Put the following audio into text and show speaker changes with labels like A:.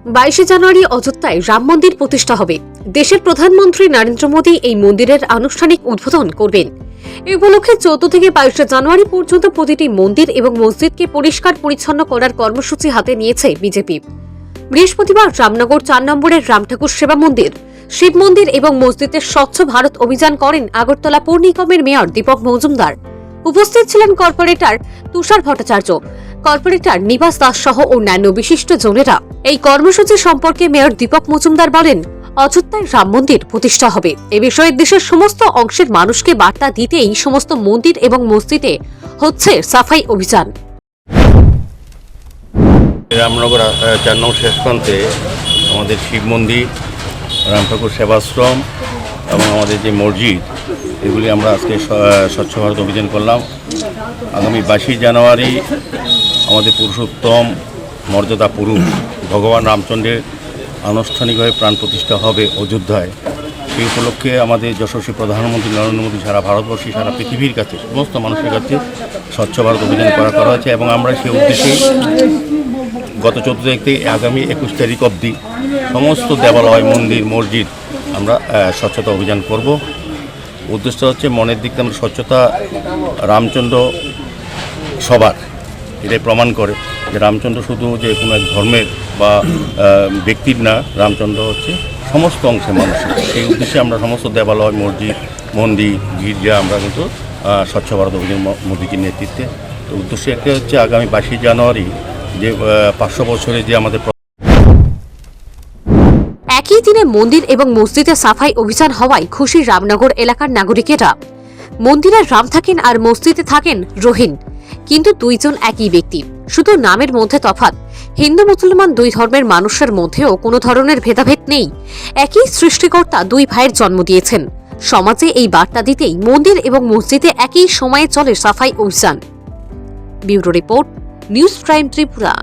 A: 22 জানুয়ারি অযোধ্যায় রাম মন্দির প্রতিষ্ঠা হবে। দেশের প্রধানমন্ত্রী নরেন্দ্র মোদী এই মন্দিরের আনুষ্ঠানিক উদ্বোধন করবেন। এই উপলক্ষে 14 থেকে 22 জানুয়ারি পর্যন্ত প্রতিটি মন্দির এবং মসজিদকে পরিষ্কার পরিচ্ছন্ন করার কর্মসূচি হাতে নিয়েছে বিজেপি। বৃহস্পতিবার রামনগর 4 নম্বরের রামঠাকুর সেবা মন্দির, শিব মন্দির এবং মসজিদের স্বচ্ছ ভারত অভিযান করেন আগরতলা পৌর নিগমের মেয়র দীপক মজুমদার। উপস্থিত ছিলেন কর্পোরেটর তুষার ভট্টাচার্য, কর্পোরেটর নিবাস দাস সহ অন্যান্য বিশিষ্ট জনেরা। এই কর্মসূচি সম্পর্কে মেয়র দীপক মজুমদার বলেন, অযোধ্যায় রাম মন্দির প্রতিষ্ঠা হবে। এ বিষয়ে দেশের সমস্ত অংশের মানুষকে বার্তা দিতে এই সমস্ত মন্দির এবং মসজিদে হচ্ছে সাফাই অভিযান।
B: রামনগর 4 নম্বর শেষ প্রান্তে আমাদের শিব মন্দির, রামঠাকুর সেবাশ্রম এবং আমাদের যে মসজিদ, এগুলি আমরা আজকে স্বচ্ছ ভারত অভিযান করলাম। আগামী 22 জানুয়ারি আমাদের পুরুষোত্তম মর্যাদা পুরুষ ভগবান রামচন্দ্রের আনুষ্ঠানিকভাবে প্রাণ প্রতিষ্ঠা হবে অযোধ্যায়। সেই উপলক্ষে আমাদের যশস্বী প্রধানমন্ত্রী নরেন্দ্র মোদী সারা ভারতবর্ষে, সারা পৃথিবীর কাছে, সমস্ত মানুষের কাছে স্বচ্ছ ভারত অভিযান করা হয়েছে এবং আমরা সেই উদ্দেশ্যে গত 14 তারিখ থেকে আগামী 21 তারিখ অবধি সমস্ত দেবালয়, মন্দির, মসজিদ আমরা স্বচ্ছতা অভিযান করব। উদ্দেশ্য হচ্ছে মনের দিক থেকে আমরা স্বচ্ছতা, রামচন্দ্র সবার, এটাই প্রমাণ করে যে রামচন্দ্র শুধু যে কোনো এক ধর্মের বা ব্যক্তির না, রামচন্দ্র হচ্ছে সমস্ত অংশের মানুষের। সেই উদ্দেশ্যে আমরা সমস্ত দেবালয়, মসজিদ, মন্দির, গির্জা আমরা কিন্তু স্বচ্ছ ভারত অভিযান মোদীজির নেতৃত্বে। তো উদ্দেশ্য একটা হচ্ছে আগামী 22 জানুয়ারি যে 500 বছরে যে আমাদের
A: একই দিনে মন্দির এবং মসজিদে সাফাই অভিযান হওয়ায় খুশি রামনগর এলাকার নাগরিকেরা। মন্দিরে রাম থাকেন আর মসজিদে থাকেন রহিন, কিন্তু দুইজন একই ব্যক্তি, শুধু নামের মধ্যে তফাৎ। হিন্দু মুসলমান দুই ধর্মের মানুষের মধ্যেও কোনো ধরনের ভেদাভেদ নেই। একই সৃষ্টিকর্তা দুই ভাইয়ের জন্ম দিয়েছেন। সমাজে এই বার্তা দিতেই মন্দির এবং মসজিদে একই সময়ে চলে সাফাই অভিযান। Bureau report, news prime Tripura.